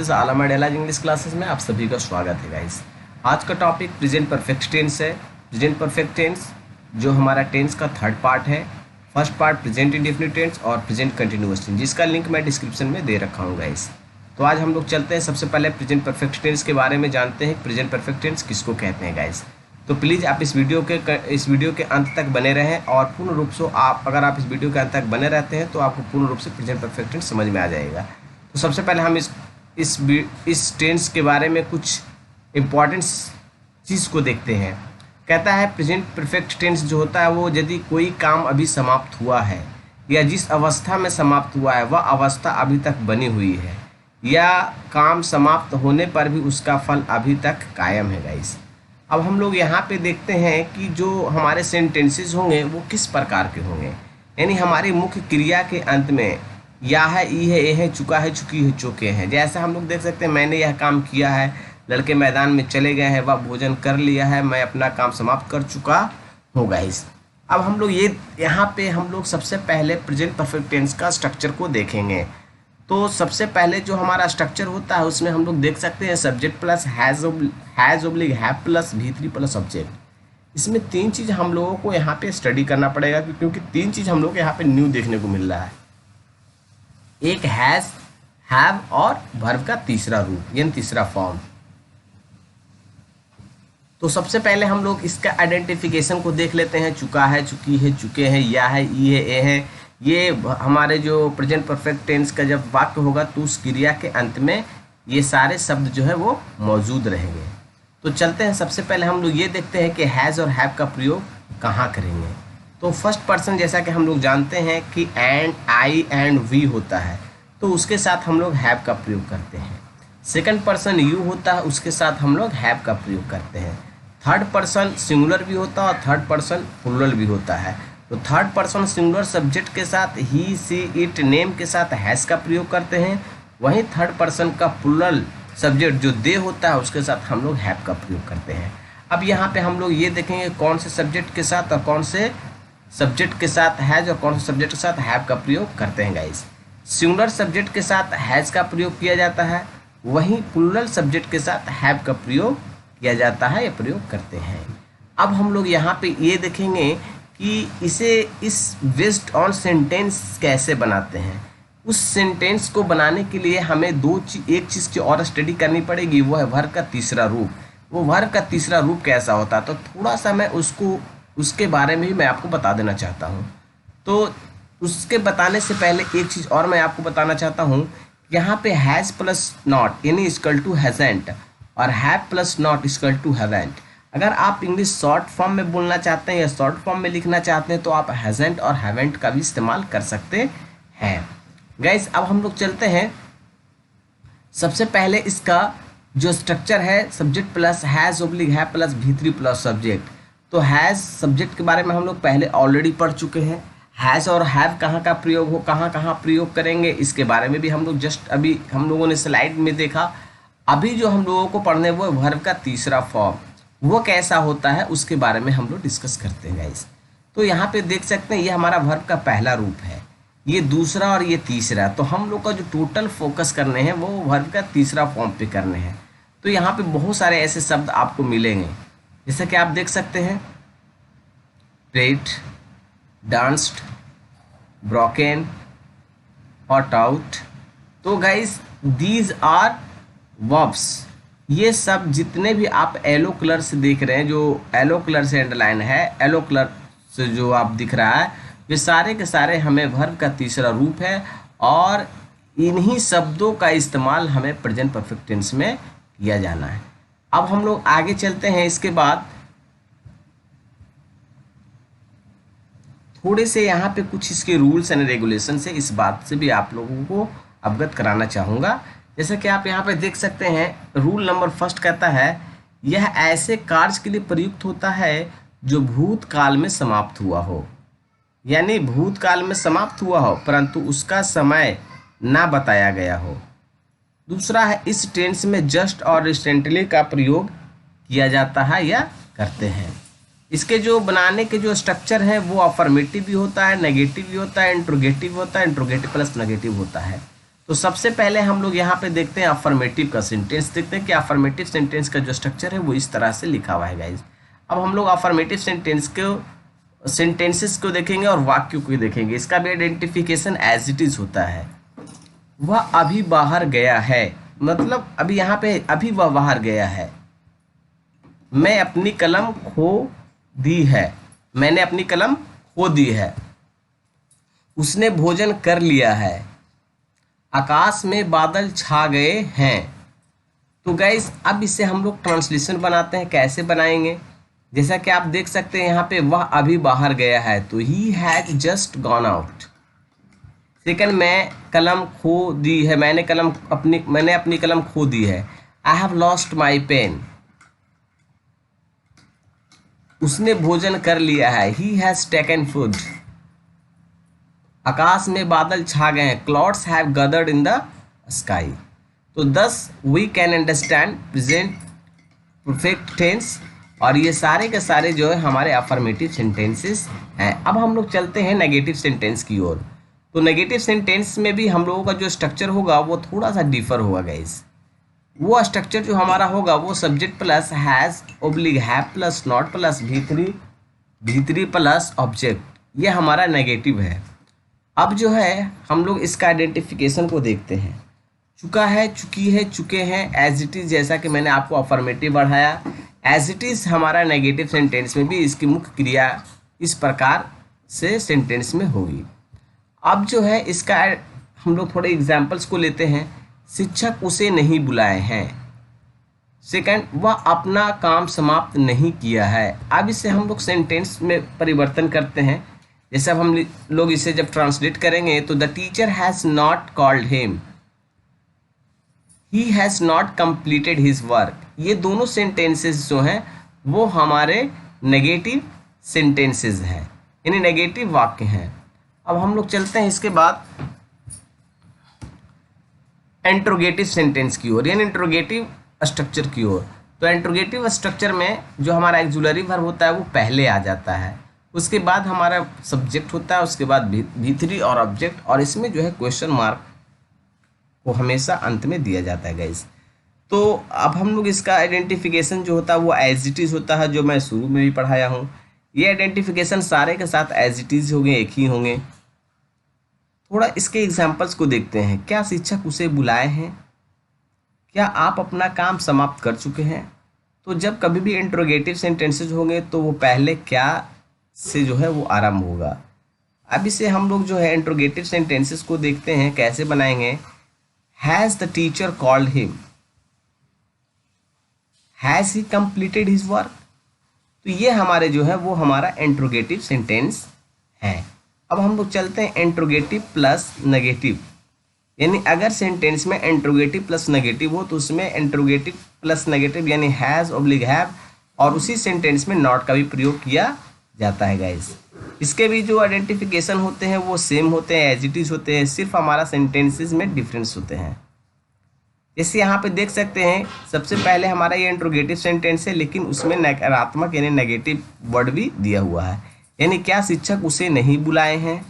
Classes Alam एलाज English classes में आप सभी का स्वागत है गाइस। आज का टॉपिक प्रेजेंट परफेक्ट टेंस है। प्रेजेंट परफेक्ट टेंस जो हमारा टेंस का थर्ड पार्ट है। First part present indefinite tense और प्रेजेंट कंटिन्यूअस टेंस, जिसका लिंक मैं डिस्क्रिप्शन में दे रखा हूँ गाइस। तो आज हम लोग चलते हैं, सबसे पहले प्रेजेंट परफेक्ट टेंस के बारे में जानते हैं। प्रेजेंट परफेक्ट टेंस किसको कहते हैं गाइस। तो प्लीज़ आप इस वीडियो के अंत तक बने रहें और पूर्ण रूप से अगर आप इस वीडियो के अंत तक बने रहते हैं तो आपको पूर्ण रूप से प्रेजेंट परफेक्ट टेंस समझ में आ जाएगा। तो सबसे पहले हम इस टेंस के बारे में कुछ इम्पॉर्टेंट चीज़ को देखते हैं। कहता है प्रेजेंट परफेक्ट टेंस जो होता है वो यदि कोई काम अभी समाप्त हुआ है या जिस अवस्था में समाप्त हुआ है वह अवस्था अभी तक बनी हुई है या काम समाप्त होने पर भी उसका फल अभी तक कायम है गाइस। अब हम लोग यहाँ पे देखते हैं कि जो हमारे सेंटेंसेस होंगे वो किस प्रकार के होंगे, यानी हमारी मुख्य क्रिया के अंत में या है, ई है, ए है, चुका है, चुकी है, चुके हैं। जैसे हम लोग देख सकते हैं मैंने यह काम किया है, लड़के मैदान में चले गए हैं, वह भोजन कर लिया है, मैं अपना काम समाप्त कर चुका हूँ गाइस। अब हम लोग यहाँ पे हम लोग सबसे पहले प्रेजेंट परफेक्ट टेंस का स्ट्रक्चर को देखेंगे। तो सबसे पहले जो हमारा स्ट्रक्चर होता है उसमें हम लोग देख सकते हैं subject plus has oblique have plus V3 plus object. इसमें तीन चीज़ हम लोगों को यहाँ पे स्टडी करना पड़ेगा क्योंकि तीन चीज़ हम लोग यहाँ पे न्यू देखने को मिल रहा है। एक हैज़, हैव और वर्ब का तीसरा रूप यानी तीसरा फॉर्म। तो सबसे पहले हम लोग इसका आइडेंटिफिकेशन को देख लेते हैं। चुका है, चुकी है, चुके हैं, या है, ई है, ए है। ये हमारे जो प्रेजेंट परफेक्ट टेंस का जब वाक्य होगा तो उस क्रिया के अंत में ये सारे शब्द जो है वो मौजूद रहेंगे। तो चलते हैं, सबसे पहले हम लोग ये देखते हैं कि हैज़ और हैव का प्रयोग कहाँ करेंगे। तो फर्स्ट पर्सन जैसा कि हम लोग जानते हैं कि एंड, आई एंड वी होता है तो उसके साथ हम लोग हैव का प्रयोग करते हैं। सेकंड पर्सन यू होता है, उसके साथ हम लोग हैव का प्रयोग करते हैं। थर्ड पर्सन सिंगुलर भी होता है और थर्ड पर्सन प्लूरल भी होता है। तो थर्ड पर्सन सिंगुलर सब्जेक्ट के साथ ही, सी, इट, नेम के साथ हैज़ का प्रयोग करते हैं। वहीं थर्ड पर्सन का प्लूरल सब्जेक्ट जो दे होता है उसके साथ हम लोग हैव का प्रयोग करते हैं। अब यहाँ पे हम लोग ये देखेंगे कौन से सब्जेक्ट के साथ और कौन से सब्जेक्ट के साथ हैज़ और कौन से सब्जेक्ट के साथ हैव का प्रयोग करते हैं गाइस। सिंगुलर सब्जेक्ट के साथ हैज़ का प्रयोग किया जाता है, वहीं प्लूरल सब्जेक्ट के साथ हैव का प्रयोग किया जाता है या प्रयोग करते हैं। अब हम लोग यहाँ पे ये देखेंगे कि इस बेस्ड ऑन सेंटेंस कैसे बनाते हैं। उस सेंटेंस को बनाने के लिए हमें एक चीज़ की और स्टडी करनी पड़ेगी, वो है वर्ब का तीसरा रूप। वो वर्ब का तीसरा रूप कैसा होता है तो थोड़ा सा मैं उसके बारे में भी मैं आपको बता देना चाहता हूँ। तो उसके बताने से पहले एक चीज़ और मैं आपको बताना चाहता हूँ। यहाँ पे हैज़ प्लस नॉट यानी इक्वल टू हैज़ेंट और have plus not equal to haven't. अगर आप इंग्लिश शॉर्ट फॉर्म में बोलना चाहते हैं या शॉर्ट फॉर्म में लिखना चाहते हैं तो आप हैज़ेंट और हैवेंट का भी इस्तेमाल कर सकते हैं गाइस। अब हम लोग चलते हैं, सबसे पहले इसका जो स्ट्रक्चर है subject plus has oblique have plus V3 plus subject. तो हैज़ सब्जेक्ट के बारे में हम लोग पहले ऑलरेडी पढ़ चुके हैं। हैज़ और हैव कहाँ का प्रयोग हो, कहाँ कहाँ प्रयोग करेंगे, इसके बारे में भी हम लोग जस्ट अभी हम लोगों ने स्लाइड में देखा। अभी जो हम लोगों को पढ़ने वो वर्ब का तीसरा फॉर्म, वो कैसा होता है उसके बारे में हम लोग डिस्कस करते हैं गाइस। तो यहाँ पे देख सकते हैं ये हमारा वर्ब का पहला रूप है, ये दूसरा और ये तीसरा। तो हम लोग का जो टोटल फोकस करने हैं वो वर्ब का तीसरा फॉर्म पे करने हैं। तो यहाँ पे बहुत सारे ऐसे शब्द आपको मिलेंगे जैसे कि आप देख सकते हैं plate, danced, broken, hot out. तो गाइस दीज आर वर्ब्स। ये सब जितने भी आप येलो कलर से देख रहे हैं, जो येलो कलर से अंडरलाइन है, येलो कलर से जो आप दिख रहा है, वे सारे के सारे हमें वर्ब का तीसरा रूप है और इन्हीं शब्दों का इस्तेमाल हमें प्रेजेंट परफेक्ट टेंस में किया जाना है। अब हम लोग आगे चलते हैं, इसके बाद थोड़े से यहाँ पे कुछ इसके रूल्स एंड रेगुलेशन से इस बात से भी आप लोगों को अवगत कराना चाहूँगा। जैसे कि आप यहाँ पे देख सकते हैं रूल नंबर फर्स्ट कहता है यह ऐसे कार्य के लिए प्रयुक्त होता है जो भूतकाल में समाप्त हुआ हो, यानी भूतकाल में समाप्त हुआ हो परंतु उसका समय ना बताया गया हो। दूसरा है इस टेंस में जस्ट और रिसेंटली का प्रयोग किया जाता है या करते हैं। इसके जो बनाने के जो स्ट्रक्चर है वो अफर्मेटिव भी होता है, नेगेटिव भी होता है, इंट्रोगेटिव होता है, इंट्रोगेटिव प्लस नेगेटिव होता है। तो सबसे पहले हम लोग यहाँ पे देखते हैं अफर्मेटिव का सेंटेंस, देखते हैं कि अफर्मेटिव सेंटेंस का जो स्ट्रक्चर है वो इस तरह से लिखा हुआ है गाइज। अब हम लोग अफर्मेटिव सेंटेंसेस को देखेंगे और वाक्य को देखेंगे। इसका भी आइडेंटिफिकेशन एज इट इज होता है। वह अभी बाहर गया है, मतलब अभी यहाँ पे अभी वह बाहर गया है। मैं अपनी कलम खो दी है, मैंने अपनी कलम खो दी है। उसने भोजन कर लिया है। आकाश में बादल छा गए हैं। तो गाइस अब इसे हम लोग ट्रांसलेशन बनाते हैं। कैसे बनाएंगे? जैसा कि आप देख सकते हैं यहाँ पे वह अभी बाहर गया है, तो he has just gone out. Second, मैं कलम खो दी है, मैंने अपनी कलम खो दी है। I have lost my pen. उसने भोजन कर लिया है, ही हैज टेकन फूड। आकाश में बादल छा गए हैं, clouds have gathered in the sky. तो thus we can understand present perfect tense, और ये सारे के सारे जो है हमारे अफर्मेटिव सेंटेंसेस हैं। अब हम लोग चलते हैं नेगेटिव सेंटेंस की ओर। तो नेगेटिव सेंटेंस में भी हम लोगों का जो स्ट्रक्चर होगा वो थोड़ा सा डिफर होगा गाइस। वो स्ट्रक्चर जो हमारा होगा वो सब्जेक्ट प्लस हैज़ ओब्लिग हैव प्लस नॉट प्लस भी3 प्लस ऑब्जेक्ट, ये हमारा नेगेटिव है। अब जो है हम लोग इसका आइडेंटिफिकेशन को देखते हैं। चुका है, चुकी है, चुके हैं, एज इट इज़, जैसा कि मैंने आपको अफर्मेटिव बढ़ाया। एज इट इज़ हमारा नेगेटिव सेंटेंस में भी इसकी मुख्य क्रिया इस प्रकार से सेंटेंस में होगी। अब जो है इसका हम लोग थोड़े एग्जाम्पल्स को लेते हैं। शिक्षक उसे नहीं बुलाए हैं। सेकंड, वह अपना काम समाप्त नहीं किया है। अब इसे हम लोग सेंटेंस में परिवर्तन करते हैं। जैसे अब हम लोग इसे जब ट्रांसलेट करेंगे तो the teacher has not called him, he has not completed his work. ये दोनों सेंटेंसेस जो हैं वो हमारे नेगेटिव सेंटेंसेस हैं, यानी नेगेटिव वाक्य हैं। अब हम लोग चलते हैं इसके बाद इंट्रोगेटिव सेंटेंस की ओर, यानी इंट्रोगेटिव स्ट्रक्चर की ओर। तो इंट्रोगेटिव स्ट्रक्चर में जो हमारा एक्जुलरी वर्ब होता है वो पहले आ जाता है, उसके बाद हमारा सब्जेक्ट होता है, उसके बाद भी3 और ऑब्जेक्ट, और इसमें जो है क्वेश्चन मार्क को हमेशा अंत में दिया जाता है गाइस। तो अब हम लोग इसका आइडेंटिफिकेशन जो होता है वो एज इट इज़ होता है, जो मैं शुरू में भी पढ़ाया हूँ। ये आइडेंटिफिकेशन सारे के साथ एज इट इज़ होंगे, एक ही होंगे। थोड़ा इसके एग्जाम्पल्स को देखते हैं। क्या शिक्षक उसे बुलाए हैं? क्या आप अपना काम समाप्त कर चुके हैं? तो जब कभी भी इंट्रोगेटिव सेंटेंसेज होंगे तो वो पहले क्या से जो है वो आरंभ होगा। अब इसे हम लोग जो है इंट्रोगेटिव सेंटेंसेस को देखते हैं कैसे बनाएंगे। Has the teacher called him, has he completed his work. तो ये हमारे जो है वो हमारा इंट्रोगेटिव सेंटेंस है। अब हम लोग चलते हैं इंट्रोगेटिव प्लस नेगेटिव, यानी अगर सेंटेंस में इंट्रोगेटिव प्लस नेगेटिव हो तो उसमें इंट्रोगेटिव प्लस नेगेटिव यानी हैज़ ओब्लिग हैव, और उसी सेंटेंस में नॉट का भी प्रयोग किया जाता है गाइस। इसके भी जो आइडेंटिफिकेशन होते हैं वो सेम होते हैं, एज इट इज होते हैं, सिर्फ हमारा सेंटेंसेस में डिफरेंस होते हैं। जैसे यहाँ पे देख सकते हैं सबसे पहले हमारा ये इंट्रोगेटिव सेंटेंस है, लेकिन उसमें नकारात्मक यानी नेगेटिव वर्ड भी दिया हुआ है। यानी क्या शिक्षक उसे नहीं बुलाए हैं?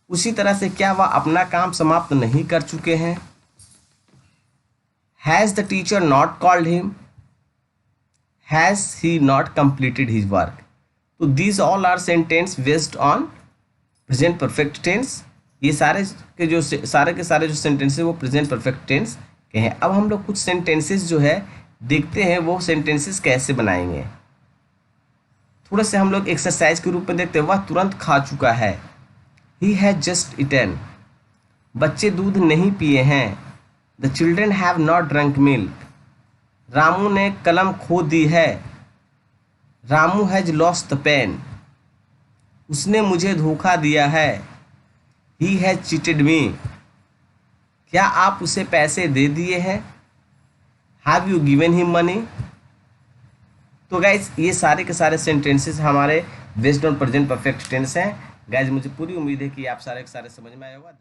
उसी तरह से क्या वह अपना काम समाप्त नहीं कर चुके हैं? Has the teacher not called him? Has he not completed his work? तो these all are sentence based on present perfect tense. ये सारे के सारे जो सेंटेंस है वो प्रेजेंट परफेक्ट टेंस के हैं। अब हम लोग कुछ सेंटेंसेस जो है देखते हैं वो सेंटेंसेस कैसे बनाएंगे। थोड़ा से हम लोग एक्सरसाइज के रूप में देखते हैं। वह तुरंत खा चुका है, ही हैज जस्ट ईटन। बच्चे दूध नहीं पिए हैं, the children have not drunk milk. Ramu ने कलम खो दी है, Ramu has lost the pen. उसने मुझे धोखा दिया है, ही हैज चीटेड मी। क्या आप उसे पैसे दे दिए हैं? Have you given him money? तो गाइज ये सारे के सारे सेंटेंसेस हमारे based on present perfect tense हैं। गाइज मुझे पूरी उम्मीद है कि आप सारे के सारे समझ में आए होगा।